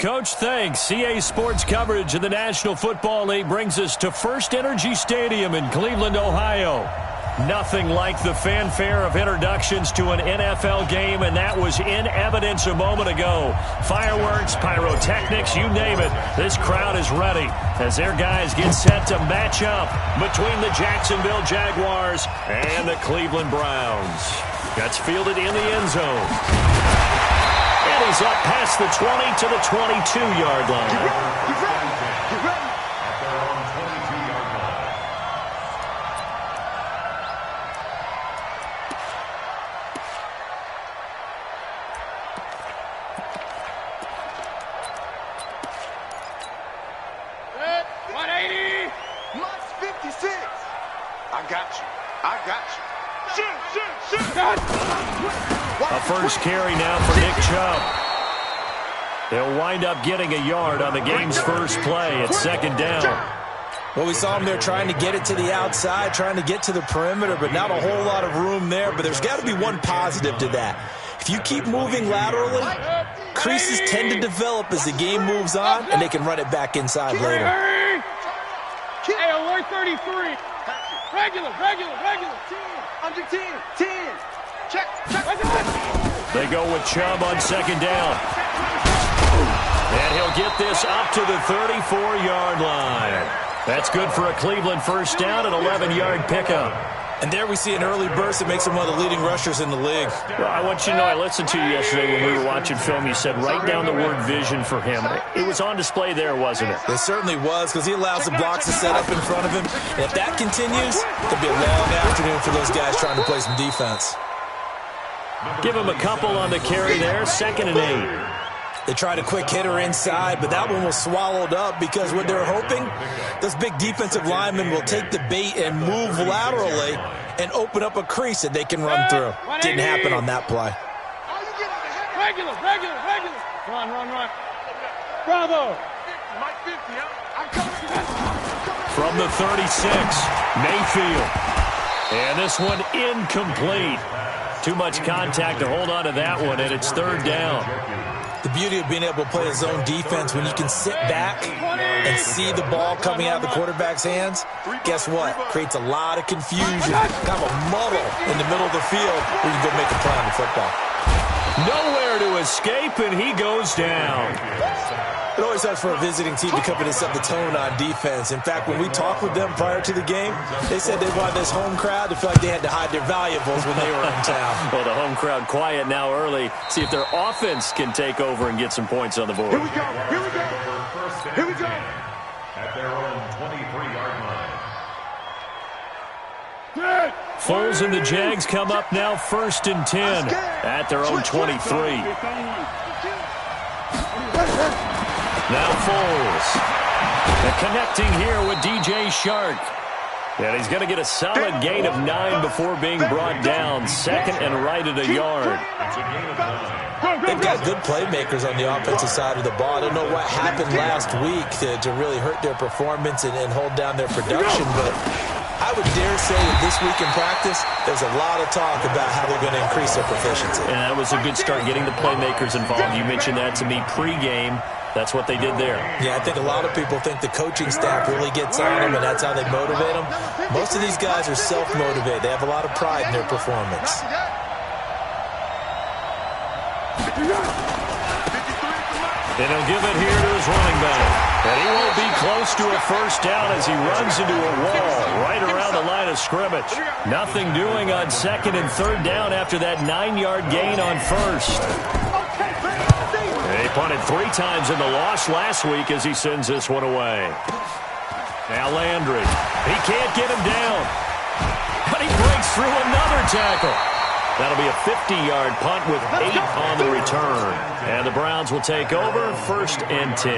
Coach. Thanks. CA Sports coverage of the National Football League brings us to First Energy Stadium in Cleveland, Ohio. Nothing like the fanfare of introductions to an NFL game, and that was in evidence a moment ago. Fireworks, pyrotechnics, you name it. This crowd is ready as their guys get set to match up between the Jacksonville Jaguars and the Cleveland Browns. Gets fielded in the end zone. And he's up past the 20 to the 22-yard line. Get ready. A first carry now for Nick Chubb. They'll wind up getting a yard on the game's first play. It's second down. Well, we saw him there trying to get it to the outside, trying to get to the perimeter, but not a whole lot of room there. But there's got to be one positive to that. If you keep moving laterally, creases tend to develop as the game moves on, and they can run it back inside later. Hey, alert 33. Regular. 10. Under 10. Check. They go with Chubb on second down. And he'll get this up to the 34-yard line. That's good for a Cleveland first down, an 11-yard pickup. And there we see an early burst that makes him one of the leading rushers in the league. Well, I want you to know, I listened to you yesterday when we were watching film. You said write down the word vision for him. It was on display there, wasn't it? It certainly was, because he allows the blocks to set up in front of him. And if that continues, it'll be a long afternoon for those guys trying to play some defense. Give him a couple on the carry there, 2nd and 8. They tried a quick hitter inside, but that one was swallowed up because what they're hoping, those big defensive linemen will take the bait and move laterally and open up a crease that they can run through. Didn't happen on that play. Regular. Run. Bravo. From the 36, Mayfield. And this one incomplete. Too much contact to hold on to that one, and it's third down. The beauty of being able to play a zone defense when you can sit back and see the ball coming out of the quarterback's hands, guess what? Creates a lot of confusion, kind of a muddle in the middle of the field where you can go make a play on the football. Nowhere to escape, and he goes down. It always helps for a visiting team to come in and set the tone on defense. In fact, when we talked with them prior to the game, they said they wanted this home crowd to feel like they had to hide their valuables when they were in town. Well, the home crowd quiet now early. See if their offense can take over and get some points on the board. Here we go. At their own 23-yard line. Foles and the Jags come up now 1st and 10 at their own 23. Now Foles. And connecting here with DJ Shark. And he's going to get a solid gain of 9 before being brought down. 2nd and right at a yard. They've got good playmakers on the offensive side of the ball. I don't know what happened last week to really hurt their performance and hold down their production, but I would dare say that this week in practice, there's a lot of talk about how they're going to increase their proficiency. And that was a good start, getting the playmakers involved. You mentioned that to me pregame. That's what they did there. Yeah, I think a lot of people think the coaching staff really gets on them, and that's how they motivate them. Most of these guys are self-motivated. They have a lot of pride in their performance. And he'll give it here to his running back. And he won't be close to a first down as he runs into a wall right around the line of scrimmage. Nothing doing on 2nd and 3rd down after that 9-yard gain on 1st. He punted 3 times in the loss last week as he sends this one away. Now Landry. He can't get him down. But he breaks through another tackle. That'll be a 50-yard punt with 8 on the return. And the Browns will take over 1st and 10.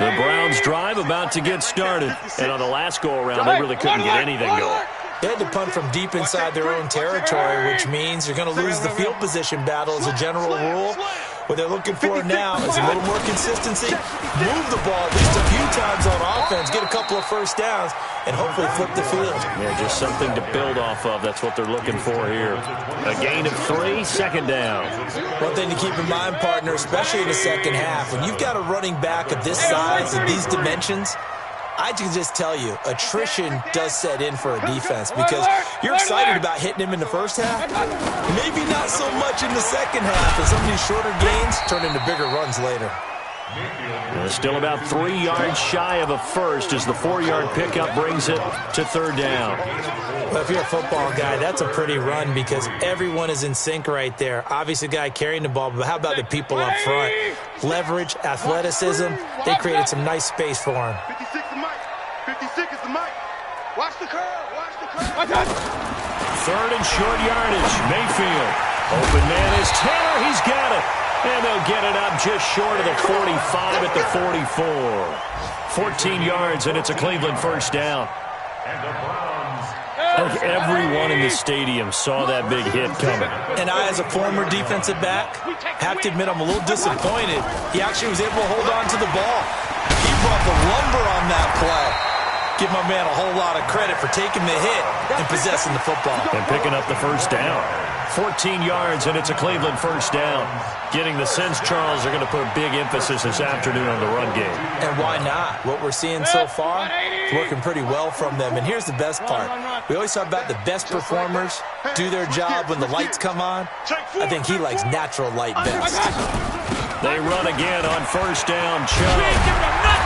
The Browns drive about to get started. And on the last go-around, they really couldn't get anything going. They had to punt from deep inside their own territory, which means you're going to lose the field position battle as a general rule. What they're looking for now is a little more consistency, move the ball at least a few times on offense, get a couple of first downs, and hopefully flip the field. Yeah, just something to build off of. That's what they're looking for here. A gain of 3, second down. One thing to keep in mind, partner, especially in the second half, when you've got a running back of this size and these dimensions, I can just tell you, attrition does set in for a defense because you're excited about hitting him in the first half. Maybe not so much in the second half, as some of these shorter gains turn into bigger runs later. Still about 3 yards shy of a first as the 4-yard pickup brings it to third down. Well, if you're a football guy, that's a pretty run because everyone is in sync right there. Obviously, the guy carrying the ball, but how about the people up front? Leverage, athleticism, they created some nice space for him. 56 is Mike. 56 is the Mike. Watch the curve. Watch the curve. Third and short yardage. Mayfield. Open man is Taylor. He's got it. And they'll get it up just short of the 45 at the 44. 14 yards, and it's a Cleveland first down. And the Browns. I think everyone in the stadium saw that big hit coming. And I, as a former defensive back, have to admit I'm a little disappointed. He actually was able to hold on to the ball. He brought the lumber on that play. Give my man a whole lot of credit for taking the hit and possessing the football. And picking up the first down. 14 yards, and it's a Cleveland first down. Getting the sense, Charles, they're going to put a big emphasis this afternoon on the run game. And why not? What we're seeing so far is working pretty well from them. And here's the best part. We always talk about the best performers do their job when the lights come on. I think he likes natural light best. They run again on first down. Chubb.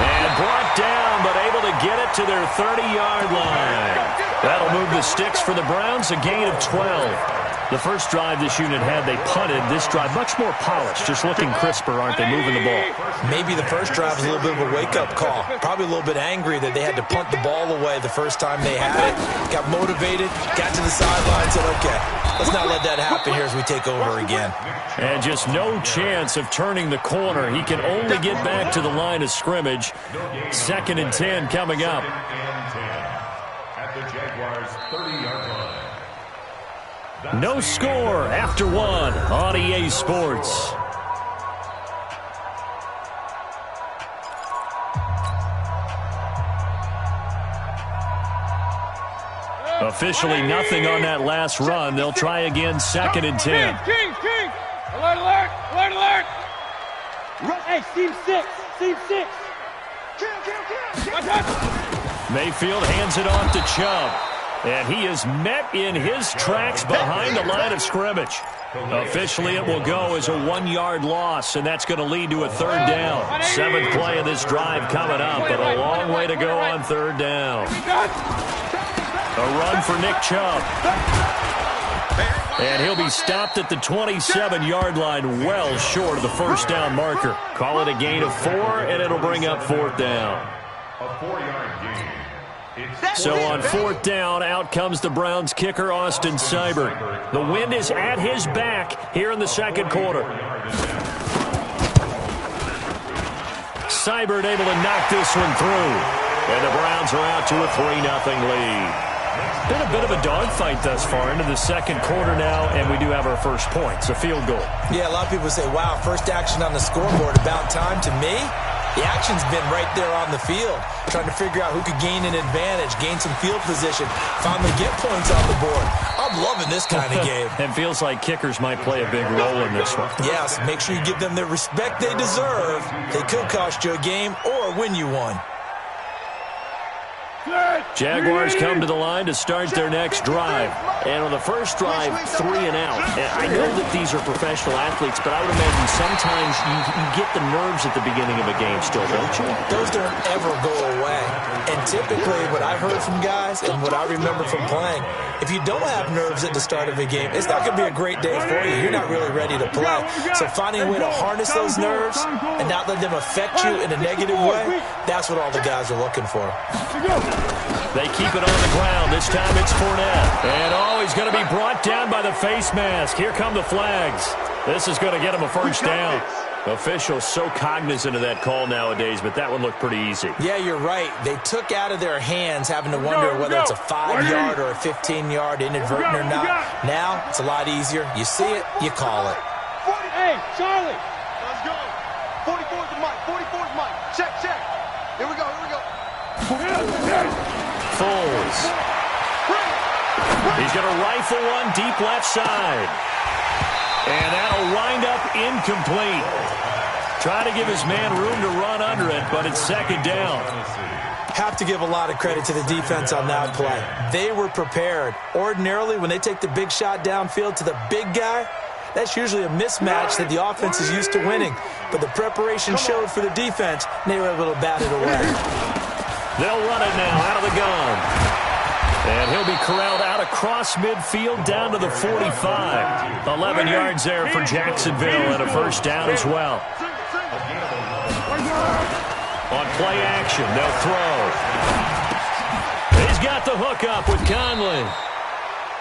And brought down, but able to get it to their 30-yard line. That'll move the sticks for the Browns, a gain of 12. The first drive this unit had, they punted. This drive, much more polished, just looking crisper, aren't they, moving the ball? Maybe the first drive was a little bit of a wake-up call. Probably a little bit angry that they had to punt the ball away the first time they had it. Got motivated, got to the sideline, said, okay, let's not let that happen here as we take over again. And just no chance of turning the corner. He can only get back to the line of scrimmage. 2nd and 10 coming up. At the Jaguars' 30-yard line. No score after 1 on EA Sports. Officially nothing on that last run. They'll try again, 2nd and 10. King. Alert, alert, alert, alert. Hey, team 6. Kill. Mayfield hands it off to Chubb. And he is met in his tracks behind the line of scrimmage. Officially, it will go as a 1-yard loss, and that's going to lead to a third down. 7th play of this drive coming up, but a long way to go on third down. A run for Nick Chubb. And he'll be stopped at the 27-yard line, well short of the first down marker. Call it a gain of 4, and it'll bring up 4th down. A 4-yard gain. So on 4th down, out comes the Browns kicker, Austin Seibert. The wind is at his back here in the second quarter. Seibert able to knock this one through. And the Browns are out to a 3-0 lead. Been a bit of a dogfight thus far into the second quarter now, and we do have our first points, a field goal. Yeah, a lot of people say, wow, first action on the scoreboard, about time. To me, the action's been right there on the field, trying to figure out who could gain an advantage, gain some field position, finally get points on the board. I'm loving this kind of game. And feels like kickers might play a big role in this one. Yes, make sure you give them the respect they deserve. They could cost you a game or win you one. Jaguars come to the line to start their next drive. And on the first drive, 3 and out. And I know that these are professional athletes, but I would imagine sometimes you get the nerves at the beginning of a game still, don't you? Those don't ever go away. And typically what I've heard from guys and what I remember from playing, if you don't have nerves at the start of a game, it's not going to be a great day for you. You're not really ready to play. So finding a way to harness those nerves and not let them affect you in a negative way, that's what all the guys are looking for. They keep it on the ground. This time it's Fournette. And he's going to be brought down by the face mask. Here come the flags. This is going to get him a first down. Officials so cognizant of that call nowadays, but that one looked pretty easy. Yeah, you're right. They took out of their hands having to wonder whether it's a 5-yard or a 15-yard inadvertent or not. Now, it's a lot easier. You see it, you call it. Hey, Charlie, Foles. He's going to rifle one deep left side. And that'll wind up incomplete. Try to give his man room to run under it, but it's second down. Have to give a lot of credit to the defense on that play. They were prepared. Ordinarily, when they take the big shot downfield to the big guy, that's usually a mismatch that the offense is used to winning. But the preparation showed for the defense, and they were able to bat it away. They'll run it now out of the gun. And he'll be corralled out across midfield down to the 45. 11 yards there for Jacksonville and a first down as well. On play action, they'll throw. He's got the hook up with Conley.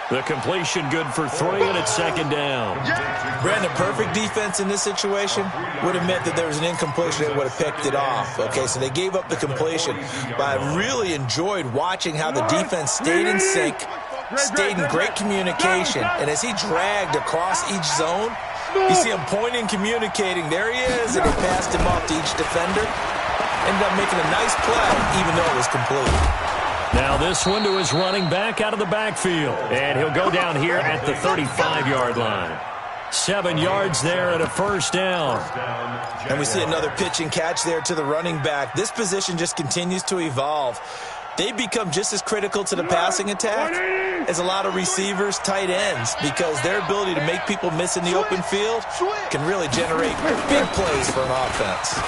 The completion good for 3, and it's second down. Brandon, perfect defense in this situation would have meant that there was an incompletion that would have picked it off. Okay, so they gave up the completion. But I really enjoyed watching how the defense stayed in sync, stayed in great communication. And as he dragged across each zone, you see him pointing, communicating. There he is, and he passed him off to each defender. Ended up making a nice play, even though it was complete. Now this one to his running back out of the backfield. And he'll go down here at the 35-yard line. 7 yards there and a first down. And we see another pitch and catch there to the running back. This position just continues to evolve. They become just as critical to the passing attack as a lot of receivers, tight ends, because their ability to make people miss in the open field can really generate big plays for an offense.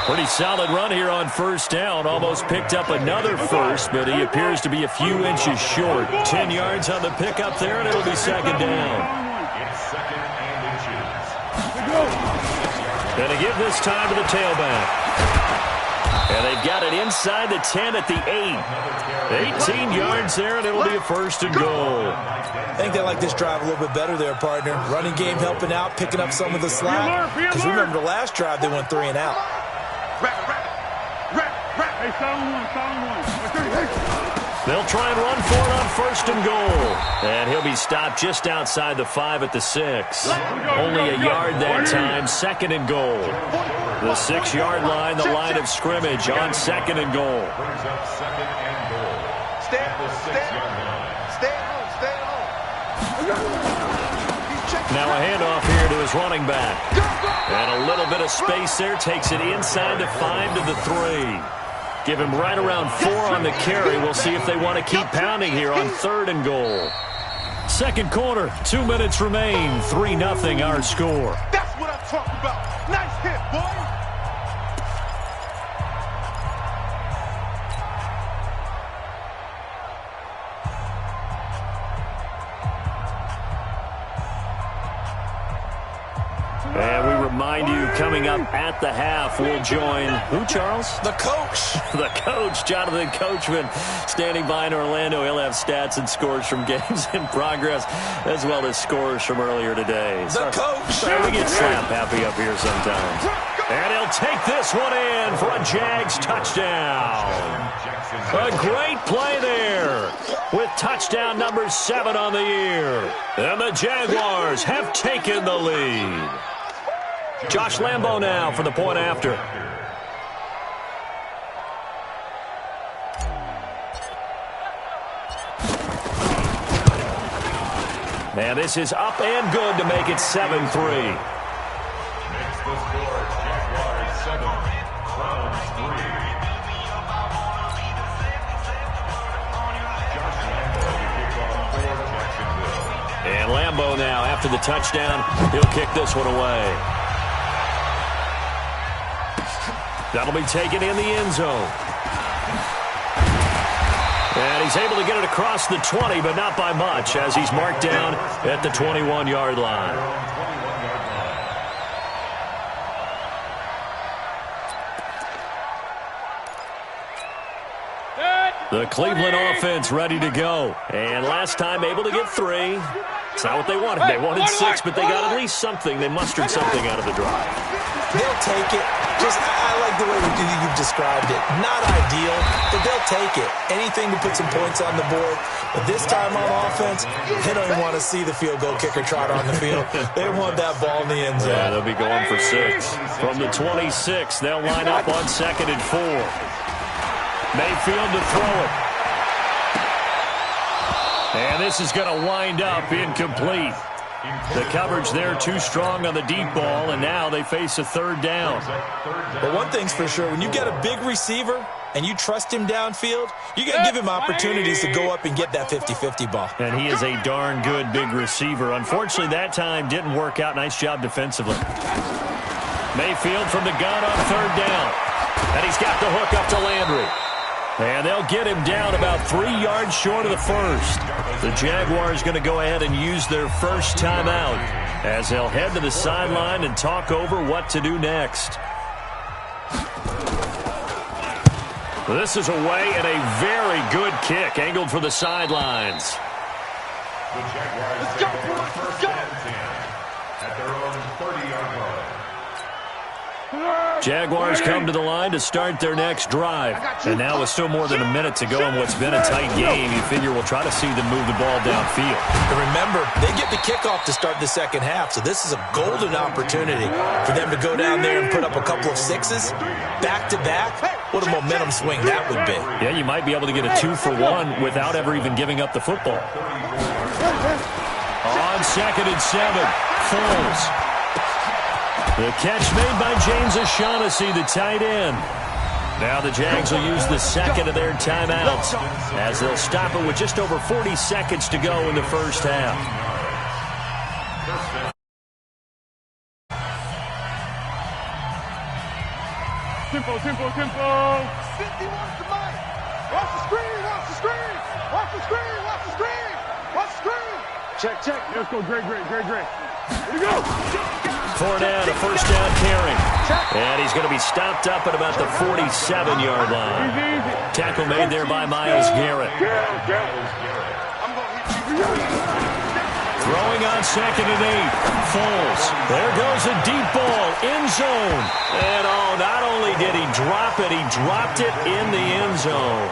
Pretty solid run here on first down. Almost picked up another first, but he appears to be a few inches short. 10 yards on the pickup there, and it'll be second down. It's second and inches. Going to give this time to the tailback. And they've got it inside the 10 at the 8. 18 yards there, and it'll be a first and goal. I think they like this drive a little bit better there, partner. Running game helping out, picking up some of the slack. Because remember, the last drive they went 3 and out. They'll try and run for it on first and goal. And he'll be stopped just outside the 5 at the 6. Only a yard that time, second and goal. The 6-yard line, the line of scrimmage on second and goal. Brings up second and goal. Stay At the 6-yard line. Now a handoff here to his running back. And a little bit of space there. Takes it inside the 5 to the 3. Give him right around 4 on the carry. We'll see if they want to keep pounding here on third and goal. Second quarter, 2 minutes remain. 3-0 our score. That's what I'm talking about. Nice hit, boy. And we remind you, coming up at the half, we'll join who, Charles? The coach. The coach, Jonathan Coachman, standing by in Orlando. He'll have stats and scores from games in progress, as well as scores from earlier today. The coach. Sorry, we get slap happy up here sometimes. And he'll take this one in for a Jags touchdown. A great play there with touchdown number 7 on the year. And the Jaguars have taken the lead. Josh Lambo now for the point after. And this is up and good to make it 7-3. Makes the score Jaguars 7, Browns 3. Josh Lambo to kick off for Jacksonville. And Lambo now, after the touchdown, he'll kick this one away. That'll be taken in the end zone. And he's able to get it across the 20, but not by much, as he's marked down at the 21-yard line. The Cleveland offense ready to go. And last time able to get 3. It's not what they wanted. They wanted 6, but they got at least something. They mustered something out of the drive. They'll take it. I like the way you've described it. Not ideal, but they'll take it. Anything to put some points on the board. But this time on offense, they don't even want to see the field goal kicker trot on the field. They want that ball in the end zone. Yeah, they'll be going for 6. From the 26, they'll line up on 2nd and 4. Mayfield to throw it. And this is going to wind up incomplete. The coverage there too strong on the deep ball, and now they face a 3rd down. But one thing's for sure, when you get a big receiver and you trust him downfield, you got to give him opportunities to go up and get that 50-50 ball. And he is a darn good big receiver. Unfortunately, that time didn't work out. Nice job defensively. Mayfield from the gun on 3rd down. And he's got the hook up to Landry. And they'll get him down about 3 yards short of the first. The Jaguars going to go ahead and use their first timeout as they'll head to the sideline and talk over what to do next. This is away and a very good kick angled for the sidelines. The Jaguars take over first and 10 at their own 30-yard line. Jaguars come to the line to start their next drive. And now with still more than a minute to go in what's been a tight game, you figure we'll try to see them move the ball downfield. And remember, they get the kickoff to start the second half, so this is a golden opportunity for them to go down there and put up a couple of 6s back-to-back. What a momentum swing that would be. Yeah, you might be able to get a 2-for-1 without ever even giving up the football. On 2nd and 7, Foles. The catch made by James O'Shaughnessy, the tight end. Now the Jags will use the second of their timeouts as they'll stop it with just over 40 seconds to go in the first half. Tempo. 50 wants the mic. Watch the screen. Watch the screen. Check. Let's go, great. Here we go. 4 down, a first down carry. And he's going to be stopped up at about the 47-yard line. Tackle made there by Myles Garrett. Throwing on 2nd and 8. Foles. There goes a deep ball. End zone. And not only did he drop it, he dropped it in the end zone.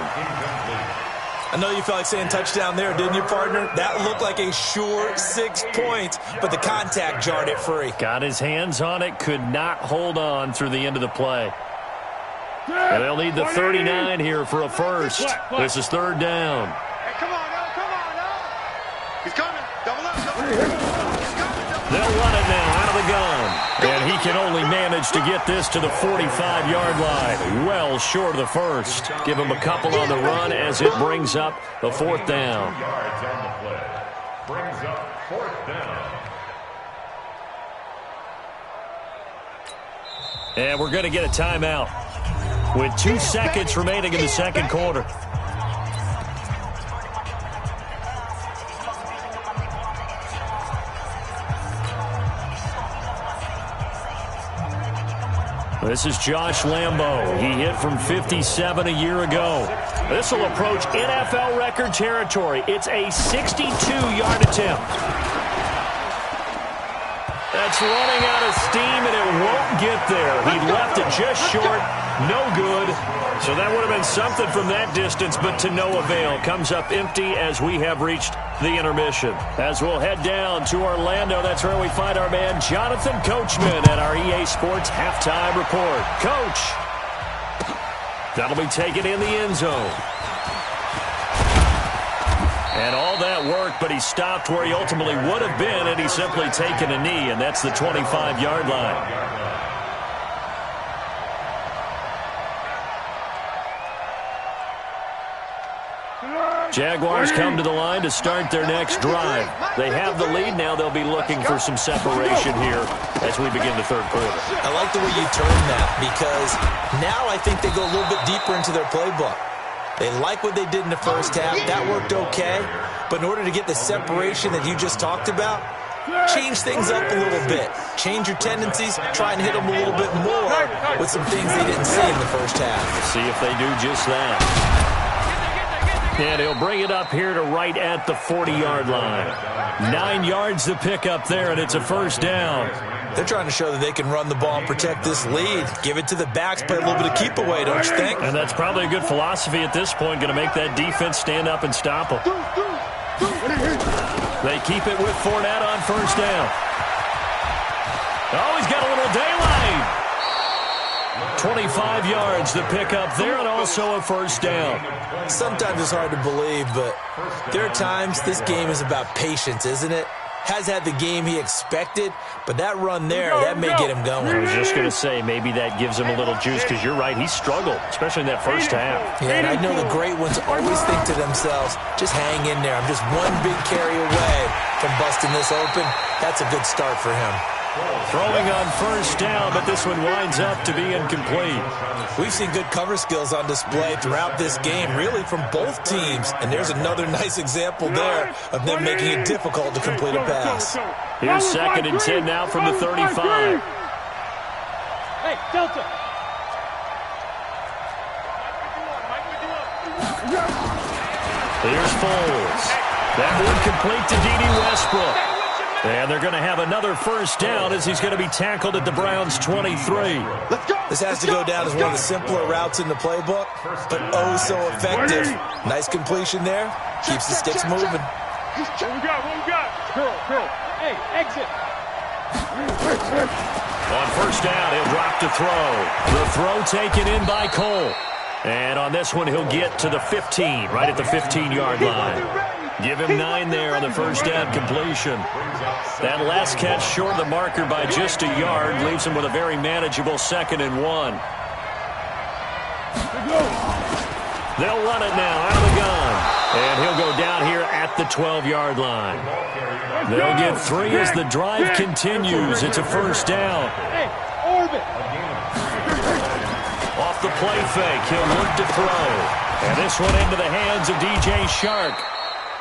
I know you felt like saying touchdown there, didn't you, partner? That looked like a sure 6 points, but the contact jarred it free. Got his hands on it, could not hold on through the end of the play. And they'll need the 39 here for a first. This is 3rd down. Hey, come on now. He's coming. Double up. They'll run it now out of the gun. And he can only manage to get this to the 45-yard line. Well short of the first. Give him a couple on the run as it brings up the 4th down. 2 yards on the play. Brings up 4th down. And we're going to get a timeout with 2 seconds remaining in the second quarter. This is Josh Lambo. He hit from 57 a year ago. This will approach NFL record territory. It's a 62-yard attempt. That's running out of steam, and it won't get there. He left it just short. No good. So that would have been something from that distance, but to no avail. Comes up empty as we have reached the intermission. As we'll head down to Orlando, that's where we find our man Jonathan Coachman at our EA Sports Halftime Report. Coach, that'll be taken in the end zone. And all that work, but he stopped where he ultimately would have been, and he's simply taken a knee, and that's the 25-yard line. Jaguars come to the line to start their next drive. They have the lead. Now they'll be looking for some separation here as we begin the third quarter. I like the way you term that, because now I think they go a little bit deeper into their playbook. They like what they did in the first half. That worked okay. But in order to get the separation that you just talked about, change things up a little bit. Change your tendencies. Try and hit them a little bit more with some things they didn't see in the first half. See if they do just that. And he'll bring it up here to right at the 40-yard line. 9 yards to pick up there, and it's a first down. They're trying to show that they can run the ball and protect this lead. Give it to the backs, play a little bit of keep away, don't you think? And that's probably a good philosophy at this point, going to make that defense stand up and stop them. They keep it with Fournette on first down. Oh, he's got a little daylight. 25 yards to pick up there, and also a first down. Sometimes it's hard to believe, but there are times this game is about patience, isn't it? Has had the game he expected, but that run there, that may get him going. I was just going to say, maybe that gives him a little juice, because you're right, he struggled, especially in that first half. Yeah, and I know the great ones always think to themselves, just hang in there. I'm just one big carry away from busting this open. That's a good start for him. Throwing on first down, but this one winds up to be incomplete. We've seen good cover skills on display throughout this game, really from both teams. And there's another nice example there of them making it difficult to complete a pass. Here's 2nd and 10 now from the 35. Hey, Delta. Here's Foles. That one complete to D.D. Westbrook. And they're going to have another first down as he's going to be tackled at the Browns' 23. This has to go down as one of the simpler routes in the playbook, but oh so effective. Nice completion there. Keeps the sticks moving. What we got? Girl. Hey, exit. On first down, he'll drop to throw. The throw taken in by Cole. And on this one, he'll get to the 15, right at the 15-yard line. Give him 9 there on the first down completion. That last catch short of the marker by just a yard leaves him with a very manageable 2nd and 1. They'll run it now out of the gun. And he'll go down here at the 12-yard line. They'll get 3 as the drive continues. It's a first down. Hey, orbit. Off the play fake, he'll look to throw. And this one into the hands of DJ Shark.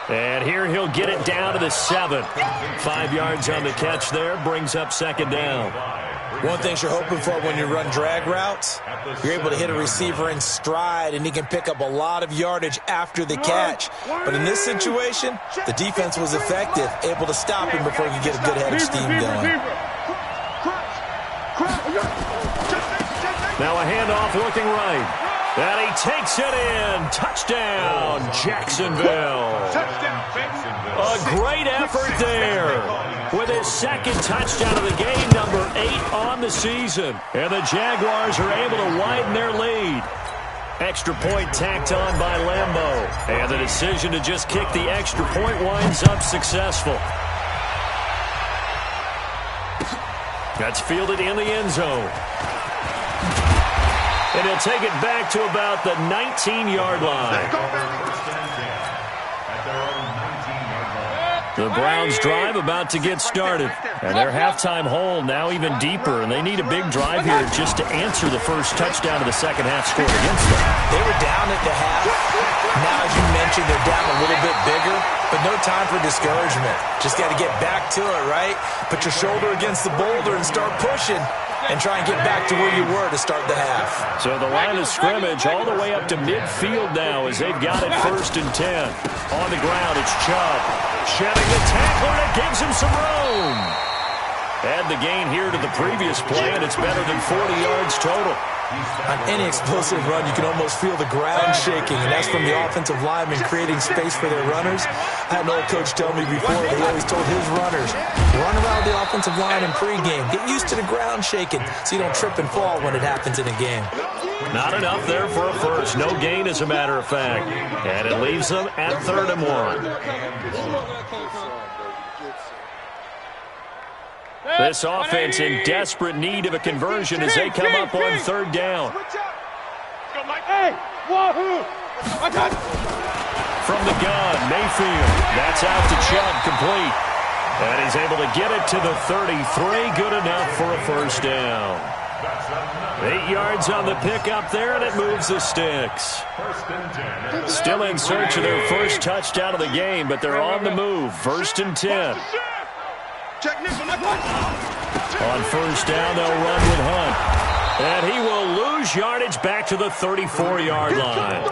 And here he'll get it down to the 7. 5 yards on the catch there, brings up 2nd down. One thing you're hoping for when you run drag routes, you're able to hit a receiver in stride, and he can pick up a lot of yardage after the catch. But in this situation, the defense was effective, able to stop him before he could get a good head of steam going. Now a handoff looking right. And he takes it in. Touchdown, Jacksonville. A great effort there with his 2nd touchdown of the game, number 8 on the season. And the Jaguars are able to widen their lead. Extra point tacked on by Lambeau. And the decision to just kick the extra point winds up successful. That's fielded in the end zone. And he'll take it back to about the 19-yard line. The Browns drive about to get started. And their halftime hole now even deeper. And they need a big drive here just to answer the first touchdown of the second half scored against them. They were down at the half. Now, as you mentioned, they're down a little bit bigger. But no time for discouragement. Just got to get back to it, right? Put your shoulder against the boulder and start pushing. And try and get back to where you were to start the half. So the line of scrimmage all the way up to midfield now as they've got it 1st and 10. On the ground, it's Chubb. Shedding the tackler, and it gives him some room. Add the gain here to the previous play, and it's better than 40 yards total. On any explosive run, you can almost feel the ground shaking, and that's from the offensive linemen creating space for their runners. I had an old coach tell me before that he always told his runners, run around the offensive line in pregame. Get used to the ground shaking so you don't trip and fall when it happens in a game. Not enough there for a first. No gain, as a matter of fact. And it leaves them at 3rd and 1. This offense in desperate need of a conversion as they come up on 3rd down. Hey, wahoo! From the gun, Mayfield. That's out to Chubb, complete. And he's able to get it to the 33. Good enough for a first down. 8 yards on the pickup there, and it moves the sticks. Still in search of their first touchdown of the game, but they're on the move. 1st and 10. On first down, they'll run with Hunt. And he will lose yardage back to the 34-yard line.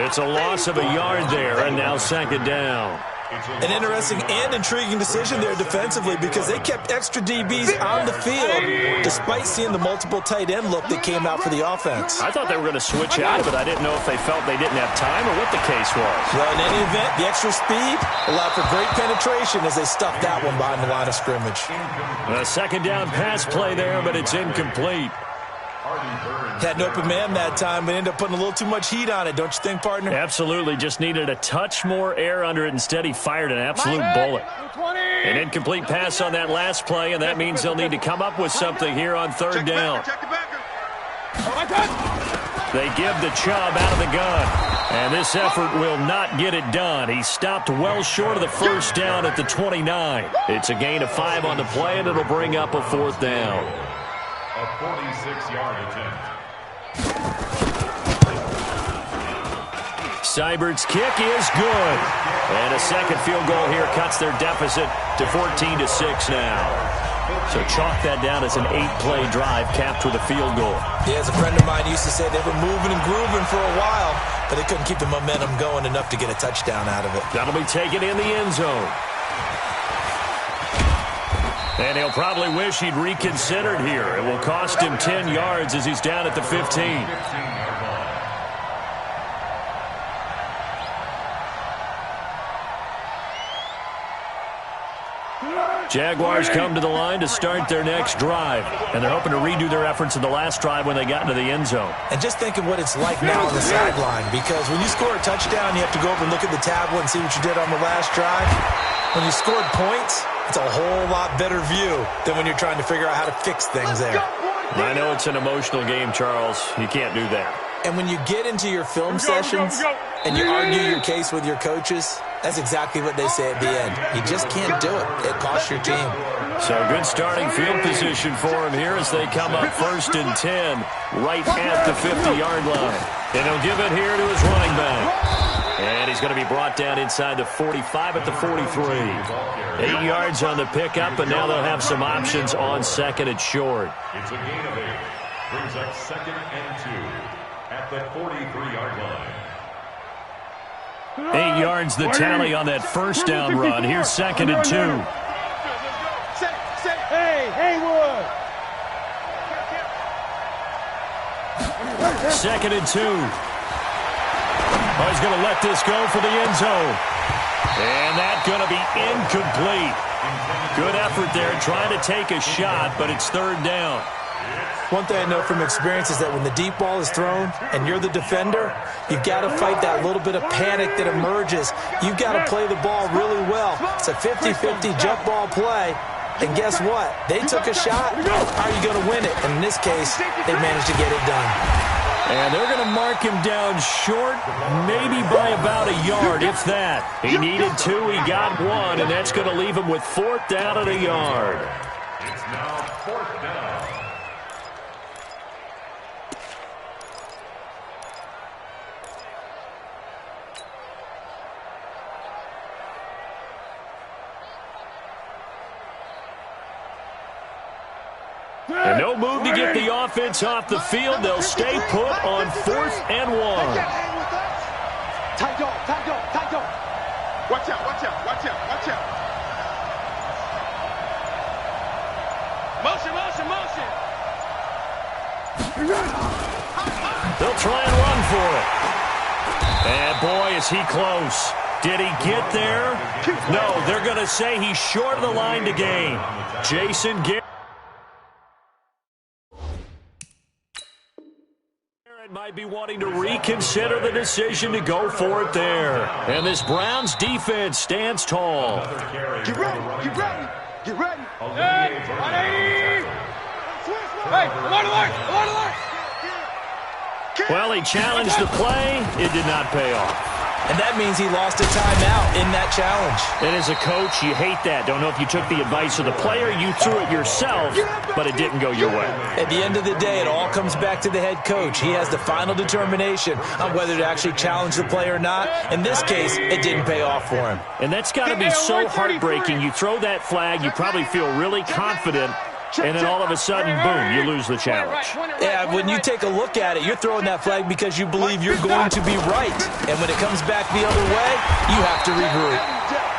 It's a loss of a yard there, and now 2nd down. An interesting and intriguing decision there defensively because they kept extra DBs on the field despite seeing the multiple tight end look that came out for the offense. I thought they were going to switch out of it. I didn't know if they felt they didn't have time or what the case was. Well, in any event, the extra speed allowed for great penetration as they stuffed that one behind the line of scrimmage. A second down pass play there, but it's incomplete. Had an open man that time, but ended up putting a little too much heat on it, don't you think, partner? Absolutely. Just needed a touch more air under it. Instead, he fired an absolute bullet. An incomplete pass on that last play, and that means they'll need to come up with something here on third down. They give the Chubb out of the gun, and this effort will not get it done. He stopped well short of the first down at the 29. It's a gain of 5 on the play, and it'll bring up a fourth down. A 46-yard attempt. Seibert's kick is good. And a second field goal here cuts their deficit to 14-6 now. So chalk that down as an 8-play drive capped with a field goal. Yeah, as a friend of mine used to say, they were moving and grooving for a while, but they couldn't keep the momentum going enough to get a touchdown out of it. That'll be taken in the end zone. And he'll probably wish he'd reconsidered here. It will cost him 10 yards as he's down at the 15. Jaguars come to the line to start their next drive, and they're hoping to redo their efforts in the last drive when they got into the end zone. And just think of what it's like now on the sideline, because when you score a touchdown, you have to go over and look at the tablet and see what you did on the last drive. When you scored points, it's a whole lot better view than when you're trying to figure out how to fix things there. I know it's an emotional game, Charles. You can't do that. And when you get into your film sessions and you argue your case with your coaches, that's exactly what they say at the end. You just can't do it. It costs your team. So good starting field position for him here as they come up 1st and 10 right at the 50-yard line. And he'll give it here to his running back. And he's going to be brought down inside the 45 at the 43. 8 yards on the pickup, and now they'll have some options on second and short. It's a gain of 8. Brings up 2nd and 2 at the 43-yard line. 8 yards the tally on that first down run. Here's 2nd and 2. Hey, Haywood! 2nd and 2. Oh, he's going to let this go for the end zone. And that's going to be incomplete. Good effort there, trying to take a shot, but it's third down. One thing I know from experience is that when the deep ball is thrown and you're the defender, you've got to fight that little bit of panic that emerges. You've got to play the ball really well. It's a 50-50 jump ball play. And guess what? They took a shot. How are you going to win it? And in this case, they managed to get it done. And they're going to mark him down short, maybe by about a yard, if that. He needed 2, he got 1, and that's going to leave him with 4th down and a yard. It's now 4th down. And no move to get the offense off the field. They'll stay put on 4th and 1. Tight dog, tight dog, tight dog. Watch out, watch out, watch out, watch out. Motion, motion, motion. They'll try and run for it. And boy, is he close. Did he get there? No, they're going to say he's short of the line to gain. Jason Garrett might be wanting to reconsider the decision to go for it there. And this Browns defense stands tall. Get ready, get ready, get ready. Hey, 180. Hey, I'm on alert. Well, he challenged the play. It did not pay off. And that means he lost a timeout in that challenge. And as a coach, you hate that. Don't know if you took the advice of the player, you threw it yourself, but it didn't go your way. At the end of the day, it all comes back to the head coach. He has the final determination on whether to actually challenge the play or not. In this case, it didn't pay off for him. And that's got to be so heartbreaking. You throw that flag, you probably feel really confident, and then all of a sudden, boom, you lose the challenge. Yeah, when you take a look at it, you're throwing that flag because you believe you're going to be right. And when it comes back the other way, you have to regroup.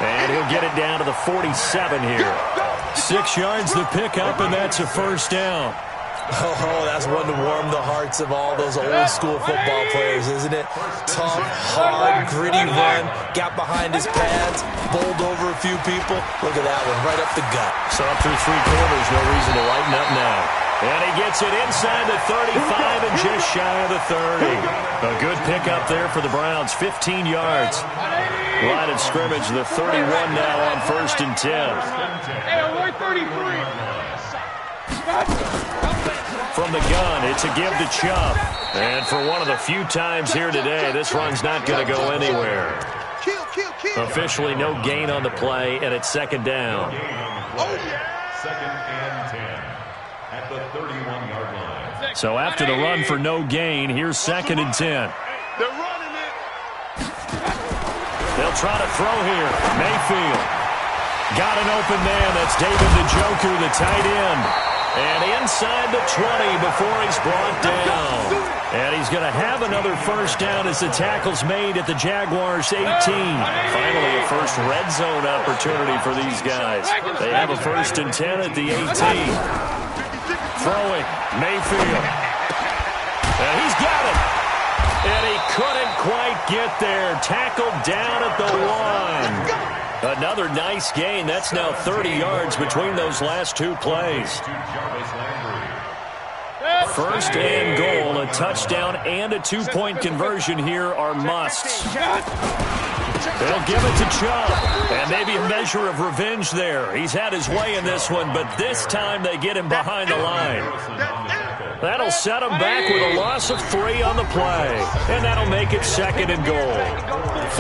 And he'll get it down to the 47 here. 6 yards the pickup, and that's a first down. Oh, that's one to warm the hearts of all those old-school football players, isn't it? Tough, hard, gritty run, got behind his pads, bowled over a few people. Look at that one, right up the gut. So up through 3 quarters, no reason to lighten up now. And he gets it inside the 35 and just shy of the 30. A good pickup there for the Browns, 15 yards. Line of scrimmage, the 31 now on 1st and 10. Hey, alert 33. From the gun, it's a give to Chubb. And for one of the few times here today, this run's not going to go anywhere. Officially no gain on the play, and it's 2nd down. Oh, yeah. 2nd and 10 at the 31-yard line. So after the run for no gain, here's 2nd and 10. They're running it. They'll try to throw here. Mayfield. Got an open man. That's David Njoku, the tight end. And inside the 20 before he's brought down. And he's going to have another first down as the tackle's made at the Jaguars' 18. Finally, a first red zone opportunity for these guys. They have a 1st and 10 at the 18. Throwing, Mayfield. And he's got it. And he couldn't quite get there. Tackled down at the 1. Another nice gain. That's now 30 yards between those last 2 plays. 1st and goal, a touchdown and a 2-point conversion here are musts. They'll give it to Chubb, and maybe a measure of revenge there. He's had his way in this one, but this time they get him behind the line. That'll set him back with a loss of 3 on the play, and that'll make it 2nd and goal.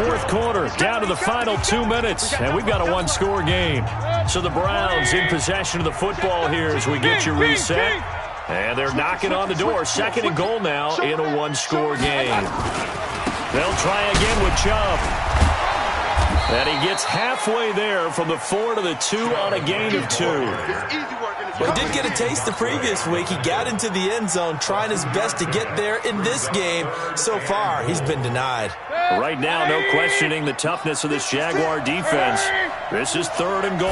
4th quarter, down to the final 2 minutes, and we've got a 1-score game. So the Browns in possession of the football here as we get you reset. And they're knocking on the door. 2nd and goal now in a 1-score game. They'll try again with Chubb. And he gets halfway there from the 4 to the 2 on a gain of 2. Well, he did get a taste the previous week. He got into the end zone, trying his best to get there in this game. So far, he's been denied. Right now, no questioning the toughness of this Jaguar defense. This is 3rd and goal.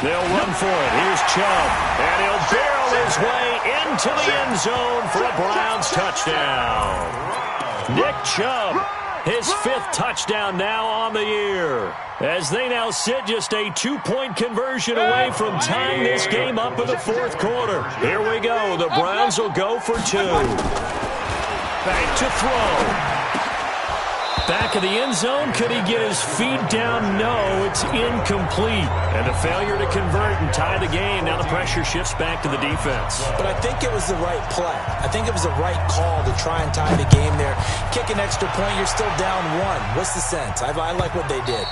They'll run for it. Here's Chubb. And he'll barrel his way into the end zone for a Browns touchdown. Nick Chubb, his 5th touchdown now on the year. As they now sit just a 2-point conversion away from tying this game up in the 4th quarter. Here we go. The Browns will go for 2. Back to throw. Back of the end zone. Could he get his feet down? No, it's incomplete. And a failure to convert and tie the game. Now the pressure shifts back to the defense. But I think it was the right play. I think it was the right call to try and tie the game there. Kick an extra point, you're still down 1. What's the sense? I like what they did.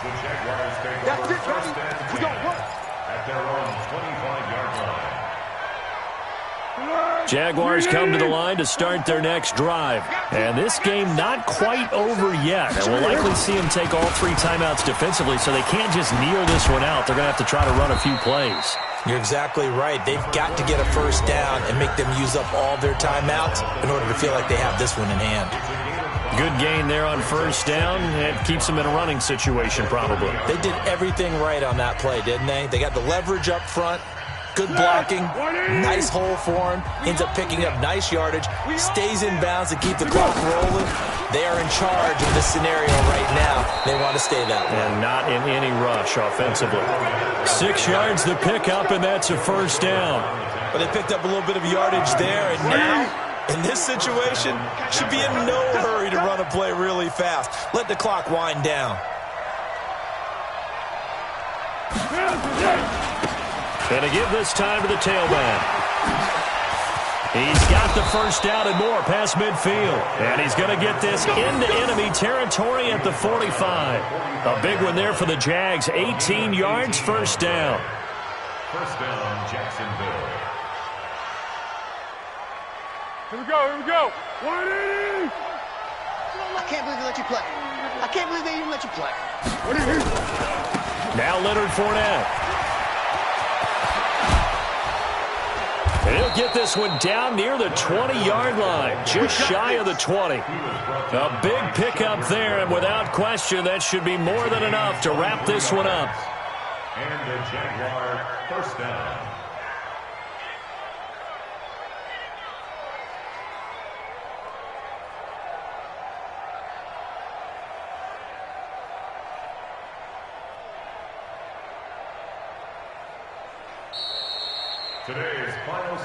The Jaguars take over 1st and 10 at their own 25-yard line. Jaguars come to the line to start their next drive. And this game not quite over yet. And we'll likely see them take all 3 timeouts defensively, so they can't just kneel this one out. They're going to have to try to run a few plays. You're exactly right. They've got to get a first down and make them use up all their timeouts in order to feel like they have this one in hand. Good gain there on 1st down. It keeps them in a running situation probably. They did everything right on that play, didn't they? They got the leverage up front. Good blocking, nice hole for him, ends up picking up nice yardage, stays in bounds to keep the clock rolling. They are in charge of this scenario right now. They want to stay that way. And not in any rush offensively. 6 yards the pickup, and that's a 1st down. But they picked up a little bit of yardage there, and now, in this situation, should be in no hurry to run a play really fast. Let the clock wind down. Going to give this time to the tailback. He's got the first down and more past midfield. And he's going to get this into enemy territory at the 45. A big one there for the Jags. 18 yards, 1st down. 1st down, Jacksonville. Here we go, here we go. 180! I can't believe they let you play. I can't believe they even let you play. Now Leonard Fournette. And he'll get this one down near the 20-yard line, just shy of the 20. A big pickup there, and without question, that should be more than enough to wrap this one up. And the Jaguar first down.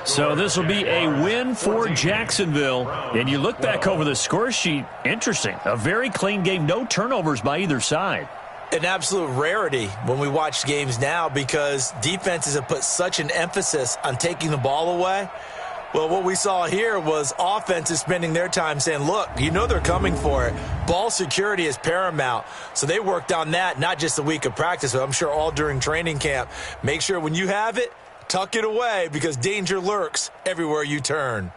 So this will be a win for Jacksonville. And you look back over the score sheet, interesting. A very clean game, no turnovers by either side. An absolute rarity when we watch games now because defenses have put such an emphasis on taking the ball away. Well, what we saw here was offenses spending their time saying, look, you know they're coming for it. Ball security is paramount. So they worked on that, not just a week of practice, but I'm sure all during training camp. Make sure when you have it, tuck it away because danger lurks everywhere you turn.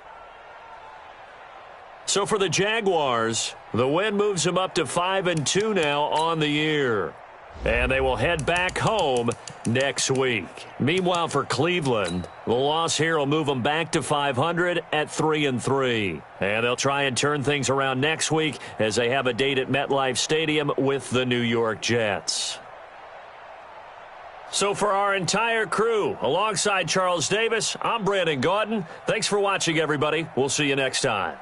So for the Jaguars, the win moves them up to 5-2 now on the year. And they will head back home next week. Meanwhile, for Cleveland, the loss here will move them back to 500 at 3-3. And they'll try and turn things around next week as they have a date at MetLife Stadium with the New York Jets. So for our entire crew, alongside Charles Davis, I'm Brandon Gaudin. Thanks for watching, everybody. We'll see you next time.